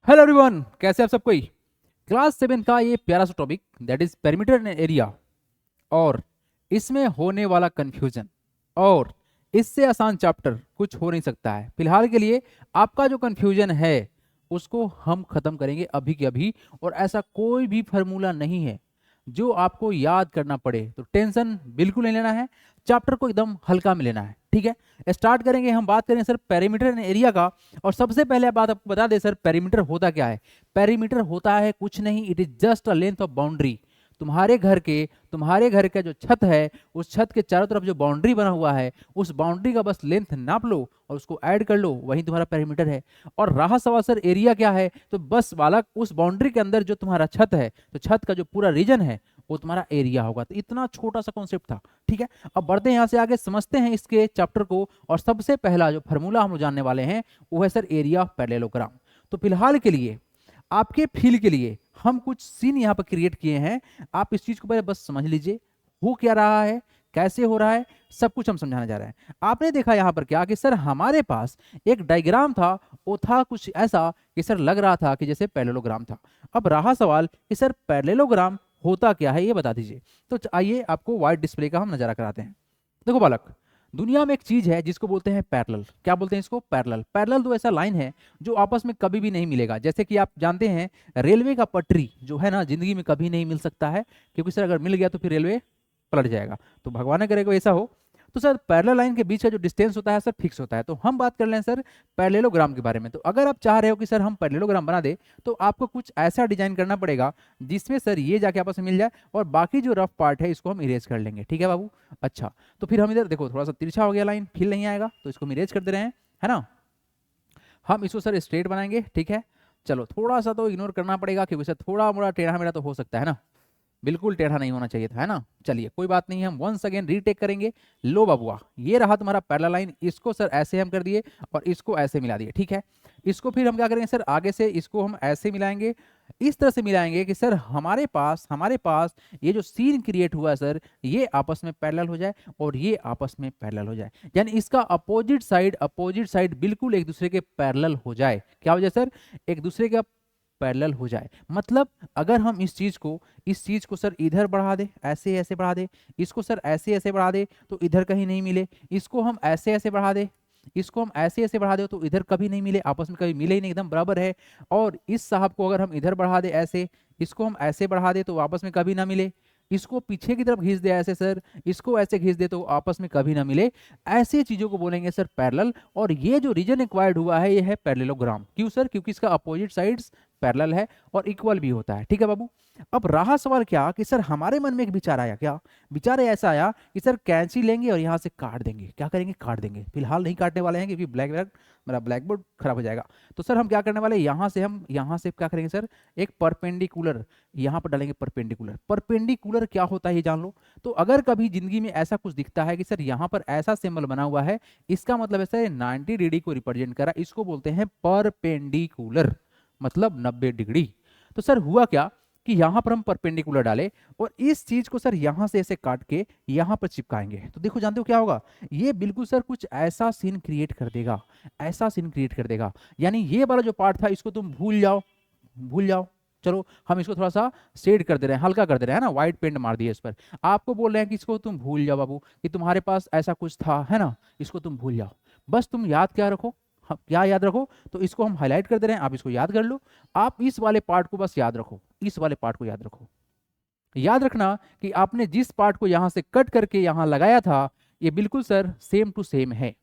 Hello everyone, कैसे आप सब कोई। क्लास 7 का ये प्यारा सा topic that is perimeter and area, और इसमें होने वाला कंफ्यूजन, और इससे आसान चैप्टर कुछ हो नहीं सकता है। फिलहाल के लिए आपका जो कंफ्यूजन है उसको हम खत्म करेंगे अभी के अभी। और ऐसा कोई भी फार्मूला नहीं है जो आपको याद करना पड़े, तो टेंशन बिल्कुल नहीं लेना है। चैप्टर को एकदम हल्का में लेना है, ठीक है। स्टार्ट करेंगे, हम बात करें सर पेरीमीटर एंड एरिया का। और सबसे पहले बात आपको बता दें सर, पेरीमीटर होता क्या है। पेरीमीटर होता है कुछ नहीं, it is just a length of boundary. तुम्हारे घर का जो छत है, उस छत के चारों तरफ जो बाउंड्री बना हुआ है, उस बाउंड्री का बस लेंथ नाप लो और उसको ऐड कर लो, वही तुम्हारा पेरीमीटर है। और रहा सवाल सर एरिया क्या है, तो बस वाला उस बाउंड्री के अंदर जो तुम्हारा छत है, तो छत का जो पूरा रीजन है वो तुम्हारा एरिया होगा। तो इतना छोटा सा कॉन्सेप्ट था, ठीक है। अब बढ़ते हैं यहाँ से आगे, समझते हैं इसके चैप्टर को। और सबसे पहला जो फार्मूला हम लोग जानने वाले हैं वो है सर एरिया ऑफ पैरेललोग्राम। तो फिलहाल के लिए आपके फील के लिए हम कुछ सीन यहाँ पर क्रिएट किए हैं। आप इस चीज को पहले बस समझ लीजिए, हो क्या रहा है, कैसे हो रहा है, सब कुछ हम समझाने जा रहे हैं। आपने देखा यहाँ पर क्या कि सर हमारे पास एक डायग्राम था, वो था कुछ ऐसा कि सर लग रहा था कि जैसे पैरेललोग्राम था। अब रहा सवाल कि सर पैरेललोग्राम होता क्या है, ये बता दीजिए। तो आइए आपको वाइड डिस्प्ले का हम नजारा कराते हैं। देखो बालक, दुनिया में एक चीज है जिसको बोलते हैं पैरेलल। क्या बोलते हैं इसको? पैरेलल। पैरेलल तो ऐसा लाइन है जो आपस में कभी भी नहीं मिलेगा। जैसे कि आप जानते हैं रेलवे का पटरी जो है ना, जिंदगी में कभी नहीं मिल सकता है, क्योंकि सर अगर मिल गया तो फिर रेलवे पलट जाएगा। तो भगवान ने करे को ऐसा हो। तो सर पैरेलल लाइन के बीच का जो डिस्टेंस होता है सर फिक्स होता है। तो हम बात कर लें सर पैरेललोग्राम के बारे में। तो अगर आप चाह रहे हो कि सर हम पैरेललोग्राम बना दे, तो आपको कुछ ऐसा डिजाइन करना पड़ेगा जिसमें सर ये जाके आपस में मिल जाए, और बाकी जो रफ पार्ट है इसको हम इरेज कर लेंगे, ठीक है बाबू। अच्छा, तो फिर हम इधर देखो, थोड़ा सा तिरछा हो गया लाइन, फील नहीं आएगा, तो इसको हम इरेज कर दे रहे हैं, है ना। हम इसको सर स्ट्रेट बनाएंगे, ठीक है। चलो थोड़ा सा तो इग्नोर करना पड़ेगा, क्योंकि सर थोड़ा मोड़ा टेढ़ा मेढ़ा तो हो सकता है ना, बिल्कुल टेढ़ा नहीं होना चाहिए था, है ना। चलिए कोई बात नहीं, हम वंस अगेन रीटेक करेंगे। लो बाबुआ, ये रहा तुम्हारा पैरेलल लाइन, इसको सर ऐसे हम कर दिए और इसको ऐसे मिला दिए, ठीक है। इसको फिर हम क्या करेंगे सर, आगे से इसको हम ऐसे मिलाएंगे, इस तरह से मिलाएंगे कि सर हमारे पास ये जो सीन क्रिएट हुआ है सर, ये आपस में पैरेलल हो जाए और ये आपस में पैरेलल हो जाए। यानी इसका अपोजिट साइड बिल्कुल एक दूसरे के पैरेलल हो जाए। क्या हो जाए सर? एक दूसरे का पैरेलल हो जाए। मतलब अगर हम इस चीज को सर इधर बढ़ा दे, ऐसे ऐसे बढ़ा दे, इसको सर ऐसे ऐसे बढ़ा दे तो इधर कहीं नहीं मिले, इसको हम ऐसे ऐसे बढ़ा दे, इसको हम ऐसे ऐसे बढ़ा दे तो इधर कभी नहीं मिले, आपस में कभी मिले ही नहीं, एकदम बराबर है। और इस साहब को अगर हम इधर बढ़ा दे ऐसे, इसको हम ऐसे बढ़ा दे तो आपस में कभी ना मिले, इसको पीछे की तरफ खींच दे ऐसे सर, इसको ऐसे खींच दे तो आपस में कभी ना मिले। ऐसे चीजों को बोलेंगे सर पैरेलल। और ये जो रीजन एक्वायर्ड हुआ है ये है पैरेललोग्राम। क्यों सर? क्योंकि इसका अपोजिट साइड्स पैरेलल है और इक्वल भी होता है, ठीक है बाबू। अब रहा सवाल क्या कि सर हमारे मन में एक विचार आया, क्या विचार ऐसा आया कि सर कैंची लेंगे और यहाँ से काट देंगे। क्या करेंगे? काट देंगे। फिलहाल नहीं काटने वाले हैं क्योंकि मेरा ब्लैक बोर्ड खराब हो जाएगा। तो सर हम क्या करने वाले हैं, यहाँ से क्या करेंगे सर, एक परपेंडिकुलर यहाँ पर डालेंगे। परपेंडिकुलर क्या होता है ये जान लो। तो अगर कभी जिंदगी में ऐसा कुछ दिखता है कि सर यहाँ पर ऐसा सिंबल बना हुआ है, इसका मतलब है सर 90 डिग्री को रिप्रेजेंट करा, इसको बोलते हैं परपेंडिकुलर, मतलब 90 डिग्री। तो सर हुआ क्या कि यहां पर हम परपेंडिकुलर डाले और इस चीज को सर यहां से ऐसे काट के यहां पर चिपकाएंगे, तो देखो जानते हो क्या होगा, ये बिल्कुल सर कुछ ऐसा सीन क्रिएट कर देगा, ऐसा सीन क्रिएट कर देगा। यानी ये वाला जो पार्ट था इसको तुम भूल जाओ। चलो हम इसको थोड़ा सा शेड कर दे रहे हैं, हल्का कर दे रहे हैं ना, व्हाइट पेंट मार दिए इस पर। आपको बोल रहे हैं कि इसको तुम भूल जाओ बाबू, कि तुम्हारे पास ऐसा कुछ था, है ना, इसको तुम भूल जाओ। बस तुम याद क्या रखो, क्या याद रखो, तो इसको हम हाईलाइट कर दे रहे हैं, आप इसको याद कर लो। आप इस वाले पार्ट को बस याद रखो, इस वाले पार्ट को याद रखो। याद रखना कि आपने जिस पार्ट को यहां से कट करके यहां लगाया था, ये बिल्कुल सर सेम टू सेम है।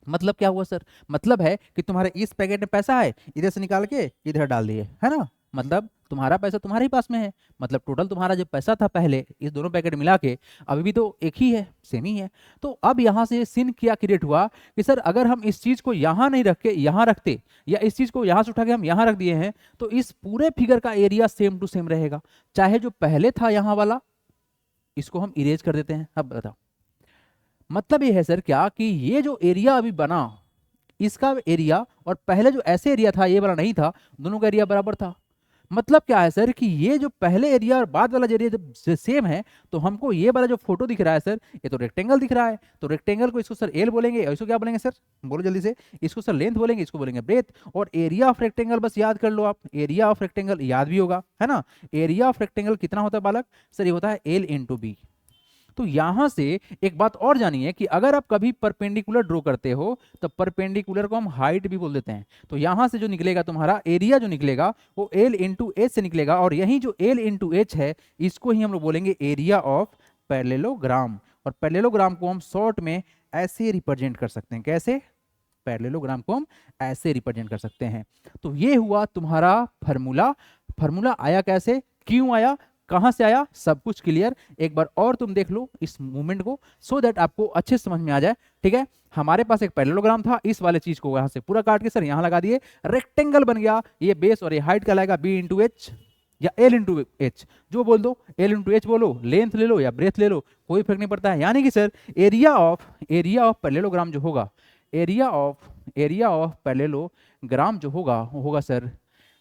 मतलब क्या हुआ सर? मतलब है कि तुम्हारे इस पैकेट में पैसा है, इधर से निकाल के इधर डाल दिए, है ना। मतलब तुम्हारा पैसा तुम्हारे ही पास में है, मतलब टोटल तुम्हारा जो पैसा था पहले इस दोनों पैकेट मिला के अभी भी तो एक ही है, सेम ही है। तो अब यहां से सीन क्या क्रिएट हुआ कि सर अगर हम इस चीज को यहां नहीं रख के यहां रखते, या इस चीज को यहां से उठा के हम यहां रख दिए हैं, तो इस पूरे फिगर का एरिया सेम टू सेम रहेगा। चाहे जो पहले था यहां वाला, इसको हम इरेज कर देते हैं। अब बताओ, मतलब ये है सर क्या कि ये जो एरिया अभी बना, इसका एरिया और पहले जो ऐसे एरिया था ये वाला नहीं था, दोनों का एरिया बराबर था। मतलब क्या है सर कि ये जो पहले एरिया और बाद वाला एरिया जब सेम है तो हमको ये वाला जो फोटो दिख रहा है सर, ये तो रेक्टेंगल दिख रहा है, तो रेक्टेंगल को इसको सर एल बोलेंगे और इसको क्या बोलेंगे सर, बोलो जल्दी से, इसको सर लेंथ बोलेंगे, इसको बोलेंगे ब्रेथ। और एरिया ऑफ रेक्टेंगल बस याद कर लो आप, एरिया ऑफ रेक्टेंगल याद भी होगा है ना। एरिया ऑफ रेक्टेंगल कितना होता है बालक, सर ये होता है एल इंटू बी। तो यहां से एक बात और जानिए कि अगर आप कभी परपेंडिकुलर ड्रॉ करते हो तो परपेंडिकुलर को हम हाइट भी बोल देते हैं। तो यहां से जो निकलेगा तुम्हारा एरिया जो निकलेगा वो एल इंटू एच से निकलेगा, और यही जो एल इंटू एच है इसको ही हम लोग बोलेंगे एरिया ऑफ पैरेललोग्राम। और पैरेललोग्राम को हम शॉर्ट में ऐसे रिप्रेजेंट कर सकते हैं, कैसे, पैरेललोग्राम को हम ऐसे रिप्रेजेंट कर सकते हैं। तो ये हुआ तुम्हारा फार्मूला। फार्मूला आया कैसे, क्यों आया, कहां से आया, सब कुछ क्लियर। एक बार और तुम देख लो इस मूवमेंट को सो दैट आपको अच्छे से समझ में आ जाए। ठीक है, हमारे पास एक पैरेललोग्राम था, इस वाले चीज को यहां से पूरा काट के सर यहां लगा दिए, रेक्टेंगल बन गया। ये बेस और ये हाइट कहलाएगा बी इंटू एच या एल इंटू एच, जो बोल दो, एल इंटू एच बोलो, लेंथ ले लो या ब्रेथ ले लो, कोई फर्क नहीं पड़ता है। यानी कि सर एरिया ऑफ पैरेललोग्राम जो होगा, एरिया ऑफ पैरेललोग्राम जो होगा वो होगा sir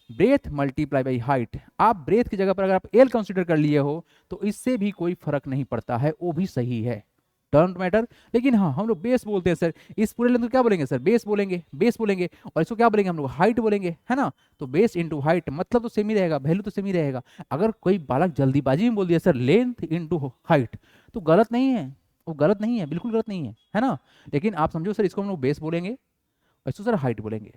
breath multiply by height. आप ब्रेथ की जगह पर अगर आप एल कंसीडर कर लिए हो तो इससे भी कोई फर्क नहीं पड़ता है, वो भी सही है, डोंट मैटर। लेकिन हाँ हम लोग बेस बोलते हैं सर, इस पूरे लेंथ को क्या बोलेंगे सर, बेस बोलेंगे, और इसको क्या बोलेंगे हम लोग, हाइट बोलेंगे, है ना। तो बेस इंटू हाइट मतलब तो सेम ही रहेगा, वैल्यू तो सेम ही रहेगा। अगर कोई बालक जल्दीबाजी में बोल दिया सर लेंथ इंटू हाइट तो गलत नहीं है, वो गलत नहीं है, बिल्कुल गलत नहीं है ना। लेकिन आप समझो सर इसको हम लोग बेस बोलेंगे और इसको सर हाइट बोलेंगे।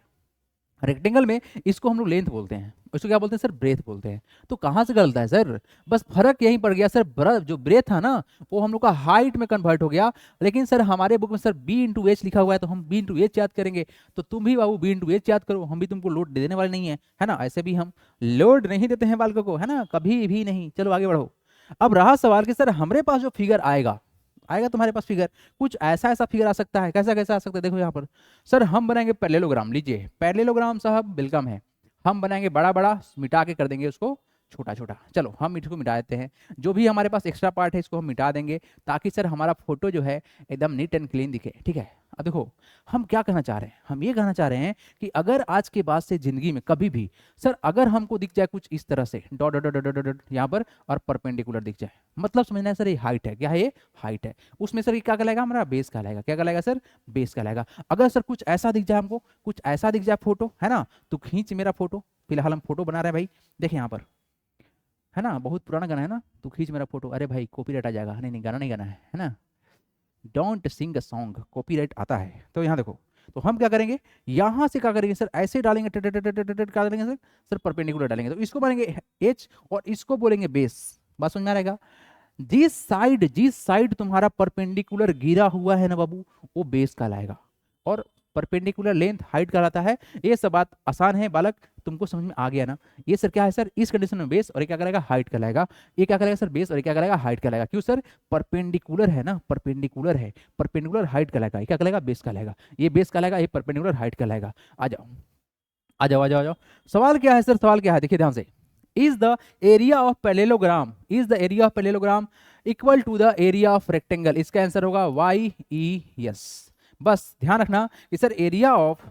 रेक्टेंगल में इसको हम लोग लेंथ बोलते हैं, इसको क्या बोलते हैं सर, ब्रेथ बोलते हैं। तो कहाँ से गलत है सर, बस फर्क यहीं पड़ गया सर, जो ब्रेथ था ना वो हम लोग का हाइट में कन्वर्ट हो गया। लेकिन सर हमारे बुक में सर बी इंटू एच लिखा हुआ है तो हम बी इंटू एच याद करेंगे। तो तुम भी बाबू बी इंटू एच याद करो, हम भी तुमको लोड दे देने वाले नहीं है ना। ऐसे भी हम लोड नहीं देते हैं बालकों को, है ना, कभी भी नहीं। चलो आगे बढ़ो। अब रहा सवाल कि सर हमारे पास जो फिगर आएगा तुम्हारे पास फिगर, कुछ ऐसा फिगर आ सकता है, कैसा कैसा आ सकता है, देखो यहाँ पर सर हम बनाएंगे पैरेललोग्राम। लीजिए पैरेललोग्राम साहब वेलकम है, हम बनाएंगे बड़ा बड़ा, मिटा के कर देंगे उसको छोटा छोटा। चलो हम इसको मिटा देते हैं, जो भी हमारे पास एक्स्ट्रा पार्ट है इसको हम मिटा देंगे ताकि सर हमारा फोटो जो है एकदम नीट एंड क्लीन दिखे। ठीक है, अब देखो हम क्या कहना चाह रहे हैं, हम ये कहना चाह रहे हैं कि अगर आज के बाद से जिंदगी में कभी भी सर अगर हमको दिख जाए कुछ इस तरह से dot dot dot dot dot यहाँ पर और परपेंडिकुलर दिख जाए, मतलब समझना है सर ये हाइट है, क्या है ये हाइट है, उसमें सर ये क्या कहलाएगा हमारा बेस कहलाएगा, क्या कहलाएगा सर बेस कहलाएगा। अगर सर कुछ ऐसा दिख जाए हमको, कुछ ऐसा दिख जाए फोटो, है ना, तो खींच मेरा फोटो, फिलहाल हम फोटो बना रहे हैं भाई, देखें यहाँ पर, है ना, बहुत पुराना गाना है ना, तू खींच मेरा फोटो, अरे भाई कॉपीराइट आ जाएगा, नहीं नहीं गाना नहीं गाना है ना, don't sing a song, copyright आता है। तो यहाँ देखो, तो हम क्या करेंगे, यहाँ से क्या करेंगे सर, ऐसे डालेंगे, क्या डालेंगे सर, सर परपेंडिकुलर डालेंगे, तो इसको बोलेंगे एच और इसको बोलेंगे बेस। बात समझ में आ रहेगा। जिस साइड तुम्हारा परपेंडिकुलर गिरा हुआ है ना बाबू वो बेस कहलाएगा, और परपेंडिकुलर लेंथ हाइट कहलाता है। ये सब बात आसान है बालक, तुमको समझ में आ गया ना। ये सर क्या है सर, इस कंडीशन में बेस और ये क्या करेगा हाइट कहलाएगा, ये क्या करेगा सर बेस और ये क्या करेगा हाइट कहलाएगा। क्यों सर, परपेंडिकुलर है ना, परपेंडिकुलर है, परपेंडिकुलर हाइट कहलाएगा, ये क्या कहलाएगा बेस कहलाएगा, ये बेस कहलाएगा, ये परपेंडिकुलर हाइट कहलाएगा। आ जाओ आ जाओ आ जाओ आ जाओ, सवाल क्या है सर, सवाल क्या है देखिए ध्यान से, is the area of parallelogram equal to the area of rectangle। इसका आंसर होगा YES। बस ध्यान रखना कि सर एरिया ऑफ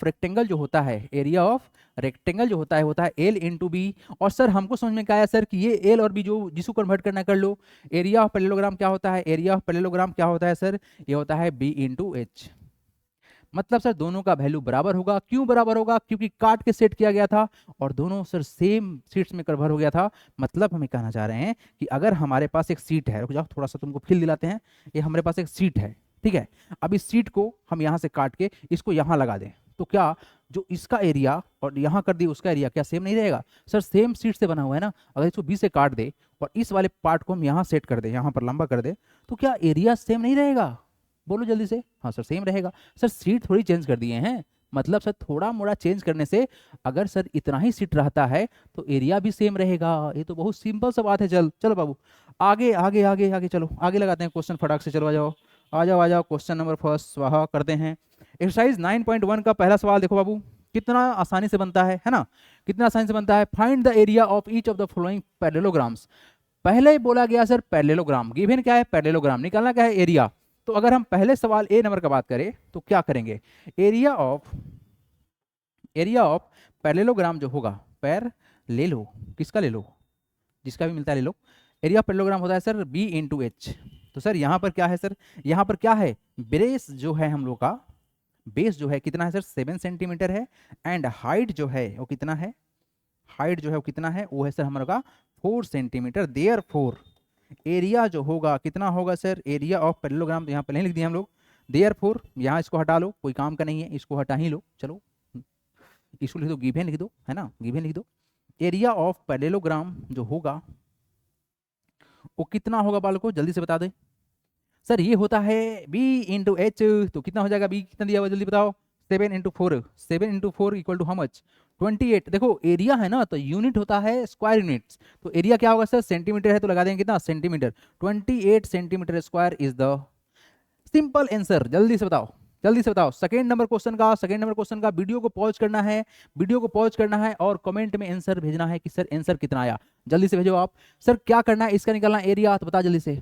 रेक्टेंगल जो होता है, एरिया ऑफ रेक्टेंगल जो होता है एल इंटू बी। और सर हमको समझ में क्या आया सर कि ये एल और बी जो जिसको कन्वर्ट करना कर लो, एरिया ऑफ पैरेललोग्राम क्या होता है, एरिया ऑफ पैरेललोग्राम क्या होता है सर, ये होता है बी इंटू एच। मतलब सर दोनों का वैल्यू बराबर होगा। क्यों बराबर होगा, क्योंकि काट के सेट किया गया था और दोनों सर सेम सीट्स में कन्वर्ट हो गया था। मतलब हमें कहना चाह रहे हैं कि अगर हमारे पास एक सीट है, रुक जाओ थोड़ा सा तुमको फील दिलाते हैं, ये हमारे पास एक सीट है, ठीक है, अब इस सीट को हम यहाँ से काट के इसको यहाँ लगा दें तो क्या जो इसका एरिया और यहाँ कर दी उसका एरिया क्या सेम नहीं रहेगा सर, सेम सीट से बना हुआ है ना। अगर इसको 20 से काट दे और इस वाले पार्ट को हम यहाँ सेट कर दे, यहाँ पर लंबा कर दे, तो क्या एरिया सेम नहीं रहेगा, बोलो जल्दी से। हाँ सर सेम रहेगा। सर सीट थोड़ी चेंज कर दिए हैं, मतलब सर थोड़ा मोड़ा चेंज करने से अगर सर इतना ही सीट रहता है तो एरिया भी सेम रहेगा। ये तो बहुत सिंपल सा बात है। चलो बाबू आगे आगे आगे आगे चलो, आगे लगाते हैं क्वेश्चन फटाक से। चलो आ जाओ क्वेश्चन नंबर फर्स्ट वहाँ करते हैं। एक्सरसाइज 9.1 का पहला सवाल देखो बाबू, कितना आसानी से बनता है ना, कितना आसानी से बनता है। Find the area of each of the following parallelograms. पहले ही बोला गया सर पैरेललोग्राम, गिवन क्या है पैरेललोग्राम, निकालना क्या है एरिया। तो अगर हम पहले सवाल ए नंबर का बात करें तो क्या करेंगे, एरिया एरिया ऑफ पैरेललोग्राम जो होगा, पैर ले लो, किसका ले लो, जिसका भी मिलता है ले लो। एरिया ऑफ पैरेललोग्राम होता है सर बी इंटू एच। तो सर यहाँ पर क्या है सर, यहाँ पर क्या है, बेस जो है हम लोग का, बेस जो है कितना है सर 7 सेंटीमीटर है, एंड हाइट जो है वो कितना है, हाइट जो है वो कितना है, वो है सर हमारा का 4 सेंटीमीटर। देयर फोर एरिया जो होगा कितना होगा सर, एरिया ऑफ पैरेललोग्राम तो यहाँ पहले ही लिख दिया हम लोग। देयर फोर यहाँ इसको हटा लो, कोई काम का नहीं है, इसको हटा ही लो, चलो इसको लिख दो, गिवन लिख दो, है ना, गिवन लिख दो। एरिया ऑफ पैरेललोग्राम जो होगा वो कितना होगा बालको, जल्दी से बता दे। सर ये होता है b इंटू एच, तो कितना हो जाएगा, b कितना दिया हुआ जल्दी बताओ, 7 into four, 7 into four equal to how much 28। देखो एरिया है ना तो यूनिट होता है स्क्वायर यूनिट्स, तो एरिया क्या होगा सर, सेंटीमीटर है तो लगा देंगे कितना centimetre, 28 centimetre square is the simple answer. जल्दी से बताओ, जल्दी से बताओ। सेकंड नंबर क्वेश्चन का, सेकंड नंबर क्वेश्चन का वीडियो को पॉज करना है, वीडियो को पॉज करना है और कमेंट में आंसर भेजना है कि सर आंसर कितना आया, जल्दी से भेजो आप। सर क्या करना है, इसका निकालना एरिया, तो बता जल्दी से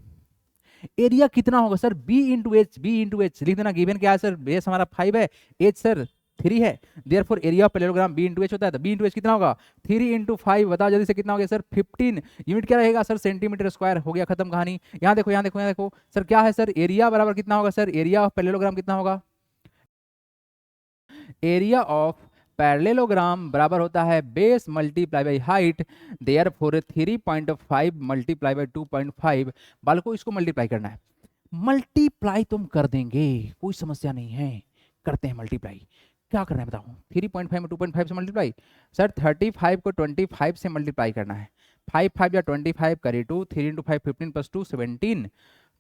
एरिया कितना होगा sir, b into H, B into H लिख देना। गिवन क्या है सर, बेस हमारा 5 है, एच सर 3 है, therefore area of parallelogram b into H होता है, तो b इंटू एच कितना होगा 3 इंटू 5, बताओ जल्दी से कितना हो गया सर 15। यूनिट क्या रहेगा सर, सेंटीमीटर स्क्वायर, हो गया खत्म कहानी। यहाँ देखो यहाँ देखो यहाँ देखो सर क्या है सर, एरिया बराबर कितना होगा सर, एरिया ऑफ पैरेललोग्राम कितना होगा, एरिया ऑफ पैरेललोग्राम बराबर होता है base multiply by height, therefore 3.5 multiply by 2.5। बालको इसको मल्टीप्लाई करना है, मल्टीप्लाई तुम कर देंगे, कोई समस्या नहीं है, करते हैं मल्टीप्लाई। क्या करना है बताओ, 3.5 में 2.5 से मल्टीप्लाई, सर 35 को 25 से मल्टीप्लाई करना है, 5 5 या 25 करी 2, 3 इंटू 5 15 प्लस 2 17,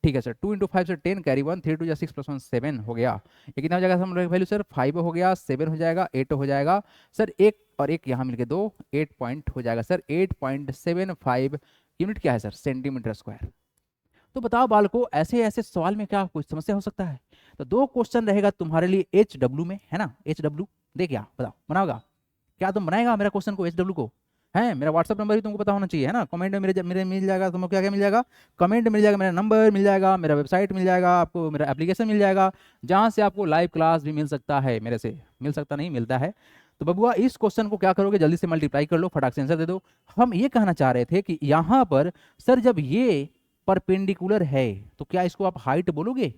ठीक है सर 2 इंटू 5 से 10 कैरी 1, 3 2 या 6 प्लस 1 7 हो गया। ये कितना हो जाएगा सर वैल्यू सर 5 हो गया, 7 हो जाएगा, 8 हो जाएगा सर, एक और एक यहाँ मिलके 2, 8 पॉइंट हो जाएगा सर 8.75 यूनिट क्या है सर सेंटीमीटर स्क्वायर। तो बताओ बालको ऐसे ऐसे सवाल में क्या कुछ समस्या हो सकता है। तो दो क्वेश्चन रहेगा तुम्हारे लिए एच डब्ल्यू में, है ना, एच डब्ल्यू दे क्या बताओ, बनाओगा क्या, तुम बनाएगा मेरा क्वेश्चन को एच डब्ल्यू को, है मेरा व्हाट्सअप नंबर ही तुमको पता होना चाहिए, है ना, कमेंट में मेरे मिल जाएगा तुमको, क्या क्या मिल जाएगा, कमेंट मिल जाएगा, मेरा नंबर मिल जाएगा, मेरा वेबसाइट मिल जाएगा आपको, मेरा एप्लीकेशन मिल जाएगा, जहाँ से आपको लाइव क्लास भी मिल सकता है, मेरे से मिल सकता नहीं मिलता है। तो बबुआ इस क्वेश्चन को क्या करोगे, जल्दी से मल्टीप्लाई कर लो, फटाक से आंसर दे दो। हम ये कहना चाह रहे थे कि यहाँ पर सर जब ये परपेंडिकुलर है तो क्या इसको आप हाइट बोलोगे,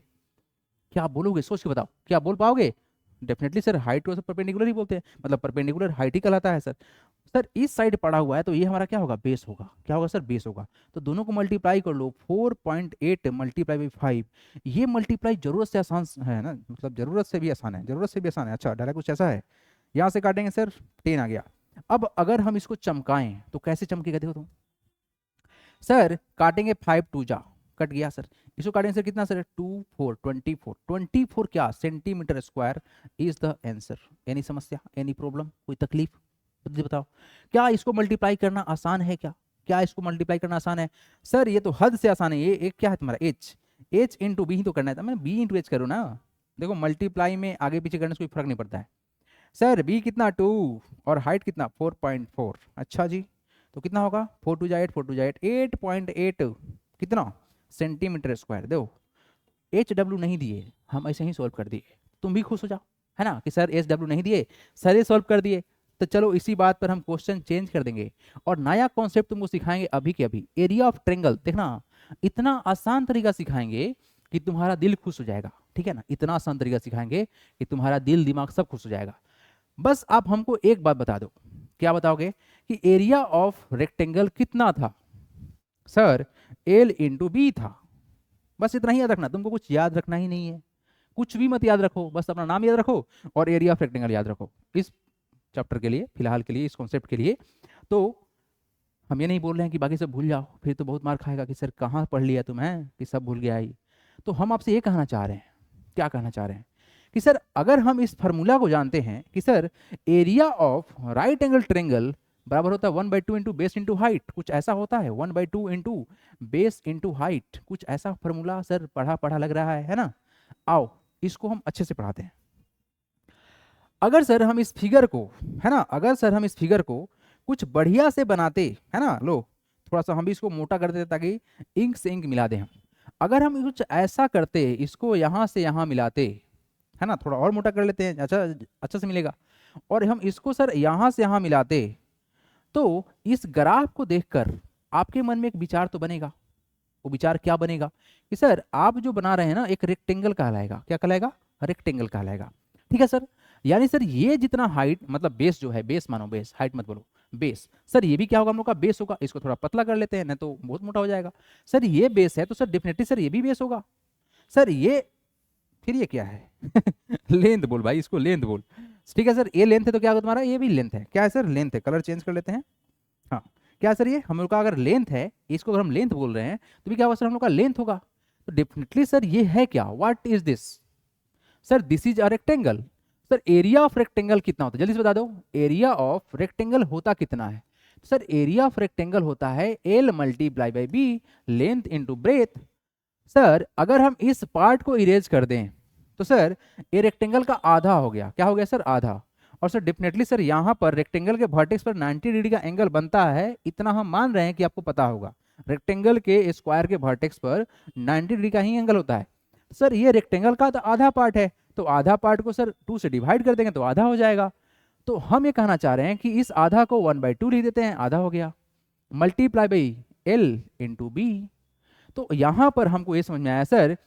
क्या आप बोलोगे, सोच के बताओ, क्या बोल पाओगे। डेफिनेटली सर हाइट को परपेंडिकुलर ही बोलते हैं, मतलब परपेंडिकुलर हाइट ही कहलाता है सर। सर इस साइड पड़ा हुआ है तो ये हमारा क्या होगा, बेस होगा, क्या होगा सर बेस होगा। तो दोनों को मल्टीप्लाई कर लो, 4.8 मल्टीप्लाई बाई 5, ये मल्टीप्लाई जरूरत से आसान है ना, मतलब जरूरत से भी आसान है, जरूरत से भी आसान है। अच्छा डायरेक्ट कुछ ऐसा है, यहाँ से काटेंगे सर 10 आ गया। अब अगर हम इसको चमकाएं तो कैसे चमकेगा, देखो तुम सर काटेंगे 5 2 जा कट गया सर, इसको काटेंगे सर कितना सर 2 4 24 24 क्या centimetre square is the answer. Any समस्या, एनी प्रॉब्लम, कोई तकलीफ, जल्दी बताओ। क्या इसको मल्टीप्लाई करना आसान है, क्या क्या इसको मल्टीप्लाई करना आसान है सर, ये तो हद से आसान है। ये एक क्या है तुम्हारा एच, एच इंटू बी ही तो करना है, मैं बी इंटू एच करूँ ना, देखो मल्टीप्लाई में आगे पीछे करने से कोई फर्क नहीं पड़ता है सर। बी कितना 2 और हाइट कितना 4.4, अच्छा जी तो कितना होगा 4 2 जा 8, 4 2 जा 8, 8.8 कितना सेंटीमीटर स्क्वायर। देखो एच डब्ल्यू नहीं दिए, हम ऐसे ही सॉल्व कर दिए, तुम भी खुश हो जाओ, है ना, कि सर एच डब्ल्यू नहीं दिए, सर ये सॉल्व कर दिए। तो चलो इसी बात पर हम क्वेश्चन चेंज कर देंगे और नया कॉन्सेप्ट तुमको सिखाएंगे अभी के अभी, एरिया ऑफ ट्रेंगल। देखना इतना आसान तरीका सिखाएंगे कि तुम्हारा दिल खुश हो जाएगा, ठीक है ना, इतना आसान तरीका सिखाएंगे कि तुम्हारा दिल दिमाग सब खुश हो जाएगा। बस आप हमको एक बात बता दो, क्या बताओगे कि एरिया ऑफ रेक्टेंगल कितना था सर, एल इंटू बी था। बस इतना ही याद रखना, तुमको कुछ याद रखना ही नहीं है, कुछ भी मत याद रखो, बस अपना नाम याद रखो और एरिया ऑफ रेक्टेंगल याद रखो इस चैप्टर के लिए, फिलहाल के लिए, इस कॉन्सेप्ट के लिए। तो हम ये नहीं बोल रहे हैं कि बाकी सब भूल जाओ, फिर तो बहुत मार खाएगा कि सर कहाँ पढ़ लिया तुम, है कि सब भूल गया ही। तो हम आपसे ये कहना चाह रहे हैं, क्या कहना चाह रहे हैं कि सर अगर हम इस फार्मूला को जानते हैं कि sir area of right angle triangle बराबर होता है 1/2 इंटू बेस इंटू हाइट, कुछ ऐसा होता है 1/2 इंटू बेस इंटू हाइट, कुछ ऐसा फार्मूला सर पढ़ा पढ़ा लग रहा है ना। आओ इसको हम अच्छे से पढ़ाते हैं। अगर सर हम इस फिगर को, है ना, अगर सर हम इस फिगर को कुछ बढ़िया से बनाते, है ना, लो थोड़ा सा हम भी इसको मोटा कर देते ताकि इंक से इंक मिला दें हम। अगर हम कुछ ऐसा करते, इसको यहाँ से यहाँ मिलाते, है ना, थोड़ा और मोटा कर लेते हैं, अच्छा अच्छा से मिलेगा। और हम इसको सर यहाँ से यहाँ मिलाते, तो इस ग्राफ को देखकर आपके मन में एक विचार तो बनेगा। वो विचार क्या बनेगा कि सर आप जो बना रहे हैं ना एक रेक्टेंगल कहलाएगा। क्या कहलाएगा? रेक्टेंगल कहलाएगा। ठीक है सर। यानी सर ये जितना हाइट, मतलब बेस जो है, बेस मानो, बेस हाइट मत बोलो, बेस। सर ये भी क्या होगा? हम लोग का बेस होगा। इसको थोड़ा पतला कर लेते हैं, नहीं तो बहुत मोटा हो जाएगा। सर ये बेस है तो सर डेफिनेटली सर ये भी बेस होगा। सर ये, फिर ये क्या है? लेंथ बोल भाई, इसको लेंथ बोल। ठीक है सर, ये लेंथ है तो क्या होगा तुम्हारा? ये भी लेंथ है। क्या है सर? लेंथ है। कलर चेंज कर लेते हैं। हाँ, क्या सर? ये हम लोग का अगर लेंथ है, इसको अगर हम लेंथ बोल रहे हैं तो भी क्या होगा सर? हम लोग का लेंथ होगा। तो डेफिनेटली सर ये है क्या? What is this? Sir this is a rectangle. Sir area of rectangle कितना होता है? जल्दी से बता दो, एरिया ऑफ रेक्टेंगल होता कितना है? सर एरिया ऑफ रेक्टेंगल होता है L multiply by B, length into breadth. Sir अगर हम इस पार्ट को इरेज कर दें तो सर ये रेक्टेंगल का आधा हो गया। क्या हो गया सर? आधा। और सर डेफिनेटली सर यहाँ पर रेक्टेंगल के वर्टेक्स पर 90 डिग्री का एंगल बनता है, इतना हम मान रहे हैं कि आपको पता होगा। रेक्टेंगल के स्क्वायर के वर्टेक्स पर 90 डिग्री का ही एंगल होता है। सर ये रेक्टेंगल का तो आधा पार्ट है, तो आधा पार्ट को सर 2 से डिवाइड कर देंगे तो आधा हो जाएगा। तो हम ये कहना चाह रहे हैं कि इस आधा को 1/2 लिख देते हैं, आधा हो गया, multiply by L into B. तो यहां पर हमको ये समझ में आया सर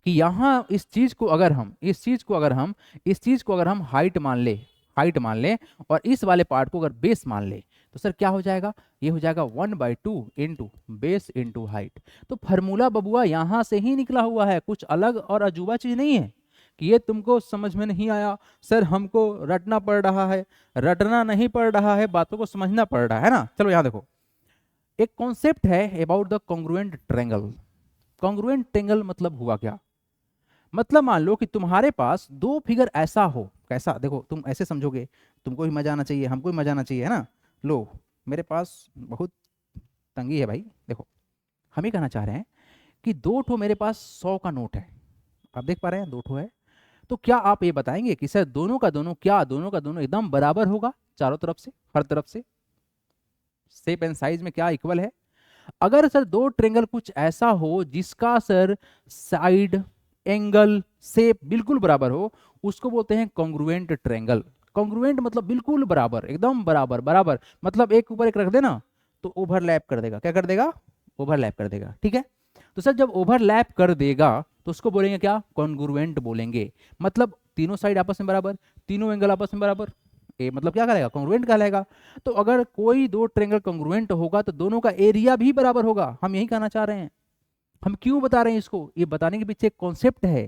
कि यहां इस चीज को अगर हम हाइट मान ले और इस वाले पार्ट को अगर बेस मान ले तो सर क्या हो जाएगा? ये हो जाएगा 1/2 इंटू बेस इंटू हाइट। तो फॉर्मूला बबुआ यहां से ही निकला हुआ है, कुछ अलग और अजूबा चीज नहीं है कि ये तुमको समझ में नहीं आया। सर हमको रटना पड़ रहा है, रटना नहीं पड़ रहा है, बातों को समझना पड़ रहा है ना। चलो यहां देखो, एक कॉन्सेप्ट है about the congruent triangle. Congruent triangle मतलब हुआ क्या? मतलब मान लो कि तुम्हारे पास दो फिगर ऐसा हो। कैसा? देखो तुम ऐसे समझोगे, तुमको भी मजा आना चाहिए, हमको भी मजा आना चाहिए, है ना। लो मेरे पास बहुत तंगी है भाई। देखो हम ही कहना चाह रहे हैं कि दो ठो मेरे पास 100 का नोट है। आप देख पा रहे हैं दो ठो है। तो क्या आप ये बताएंगे कि सर दोनों का दोनों एकदम बराबर होगा, चारों तरफ से, हर तरफ से शेप एंड साइज में क्या इक्वल है? अगर सर दो ट्रेंगल कुछ ऐसा हो जिसका सर साइड, एंगल, शेप बिल्कुल बराबर हो, उसको बोलते हैं कॉन्ग्रुएंट ट्रेंगल। कॉन्ग्रुएंट मतलब बिल्कुल बराबर, एकदम बराबर। बराबर मतलब एक ऊपर एक रख देना तो ओवरलैप कर देगा। क्या कर देगा? ओवरलैप कर देगा। ठीक है। तो सर जब ओवरलैप कर देगा तो उसको बोलेंगे क्या? कॉन्ग्रुएंट बोलेंगे। मतलब तीनों साइड आपस में बराबर, तीनों एंगल आपस में बराबर, ए मतलब क्या कहलाएगा? कॉन्ग्रुएंट कहलाएगा। तो अगर कोई दो ट्रायंगल कॉन्ग्रुएंट होगा तो दोनों का एरिया भी बराबर होगा। हम यही कहना चाह रहे हैं। हम क्यों बता रहे हैं इसको? ये बताने के पीछे एक कॉन्सेप्ट है।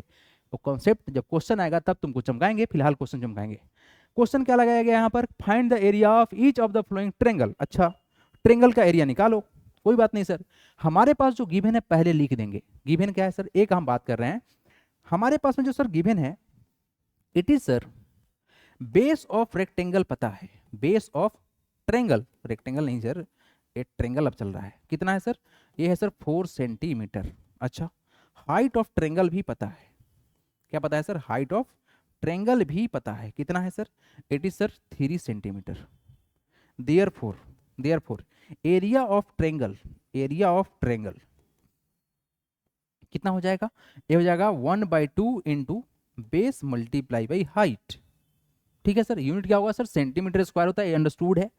वो कॉन्सेप्ट जब क्वेश्चन आएगा तब तुमको चमकाएंगे, फिलहाल क्वेश्चन चमकाएंगे। क्वेश्चन क्या लगाया गया यहाँ पर? Find the area of each of the flowing triangle. अच्छा, ट्रायंगल का एरिया निकालो। कोई बात नहीं सर, हमारे पास जो गिवन है पहले लिख देंगे। गिवन क्या है सर? एक हम बात कर रहे हैं, हमारे पास में जो सर गिवन है, it is sir base of rectangle पता है। बेस ऑफ ट्रायंगल, रेक्टेंगल नहीं सर, ये ट्रायंगल अब चल रहा है। कितना है सर? ये है सर 4 सेंटीमीटर। अच्छा, हाइट ऑफ ट्रायंगल भी पता है। क्या पता है सर? हाइट ऑफ ट्रायंगल भी पता है। कितना है sir? It is sir 3 centimetre. Therefore area of triangle, area of triangle कितना हो जाएगा? ये हो जाएगा 1/2 into base multiply by height. ठीक है सर। यूनिट क्या होगा सर? सेंटीमीटर स्क्वायर होता है, ये अंडरस्टूड है।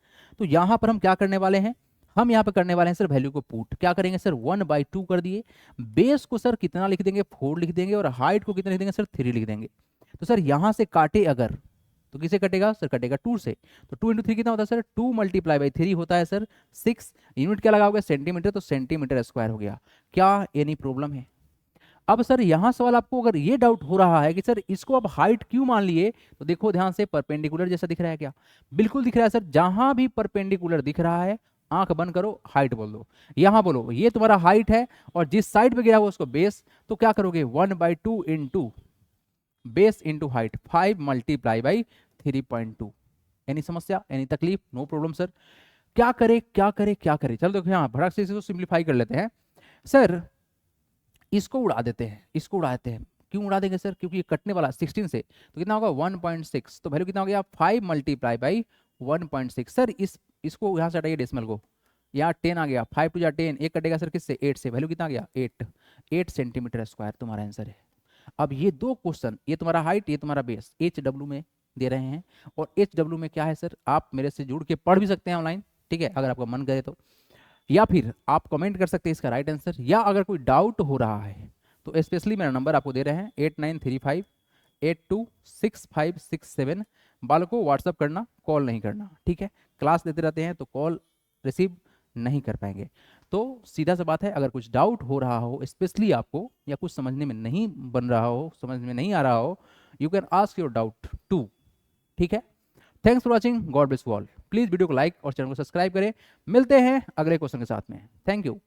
तो यहां पर हम क्या करने वाले हैं? हम यहाँ पे करने वाले हैं सर वैल्यू को पुट। क्या करेंगे सर? 1/2 कर दिए, बेस को सर कितना लिख देंगे? 4 लिख देंगे, और हाइट को कितना लिख देंगे सर? 3 लिख देंगे। तो सर यहाँ से काटे अगर तो किसे कटेगा सर? कटेगा 2 से। तो 2 इंटू 3 कितना होता है सर? 2 मल्टीप्लाई बाई 3 होता है सर 6। यूनिट क्या लगा होगा? सेंटीमीटर, तो सेंटीमीटर स्क्वायर हो गया। क्या एनी प्रॉब्लम है? अब सर यहाँ सवाल आपको अगर ये डाउट हो रहा है कि सर इसको अब हाइट क्यों मान लिए, तो देखो ध्यान से, परपेंडिकुलर जैसा दिख रहा है क्या? बिल्कुल दिख रहा है सर। जहां भी परपेंडिकुलर दिख रहा है आंख बंद करो, हाइट बोल दो। यहां बोलो ये तुम्हारा हाइट है और जिस साइड पे गिरा हुआ उसको बेस, तो क्या करोगे? 1/2 into base into height, 5 multiply by 3.2। Any समस्या, एनी तकलीफ? No problem sir. क्या करे क्या करे क्या करे? चलो देखो यहाँ भड़क से इसको सिंप्लीफाई कर लेते हैं सर। इसको उड़ा देते हैं, इसको उड़ा देते हैं। क्यों उड़ा देंगे सर? क्योंकि ये कटने वाला 16 से, तो कितना होगा? 1.6। तो वैल्यू कितना हो गया? 5 मल्टीप्लाई बाई 1.6। सर इसको यहाँ से हटाइए डेसिमल को, यहाँ 10 आ गया। 5 2 10, एक कटेगा सर किससे? 8 से। वैल्यू कितना आ गया? 8 सेंटीमीटर स्क्वायर तुम्हारा आंसर है। अब ये दो क्वेश्चन, ये तुम्हारा हाइट, ये तुम्हारा बेस, HW में दे रहे हैं। और HW में क्या है सर, आप मेरे से जुड़ के पढ़ भी सकते हैं ऑनलाइन, ठीक है, अगर आपका मन करे तो, या फिर आप कमेंट कर सकते हैं इसका राइट आंसर, या अगर कोई डाउट हो रहा है तो स्पेशली मेरा नंबर आपको दे रहे हैं 8935826567। बालकों व्हाट्सअप करना, कॉल नहीं करना, ठीक है। क्लास लेते रहते हैं तो कॉल रिसीव नहीं कर पाएंगे। तो सीधा सा बात है, अगर कुछ डाउट हो रहा हो स्पेशली आपको, या कुछ समझने में नहीं बन रहा हो, समझ में नहीं आ रहा हो, you can ask your doubt to, ठीक है। Thanks for watching, God bless you all. Please video को लाइक और चैनल को सब्सक्राइब करें। मिलते हैं अगले क्वेश्चन के साथ में। Thank you.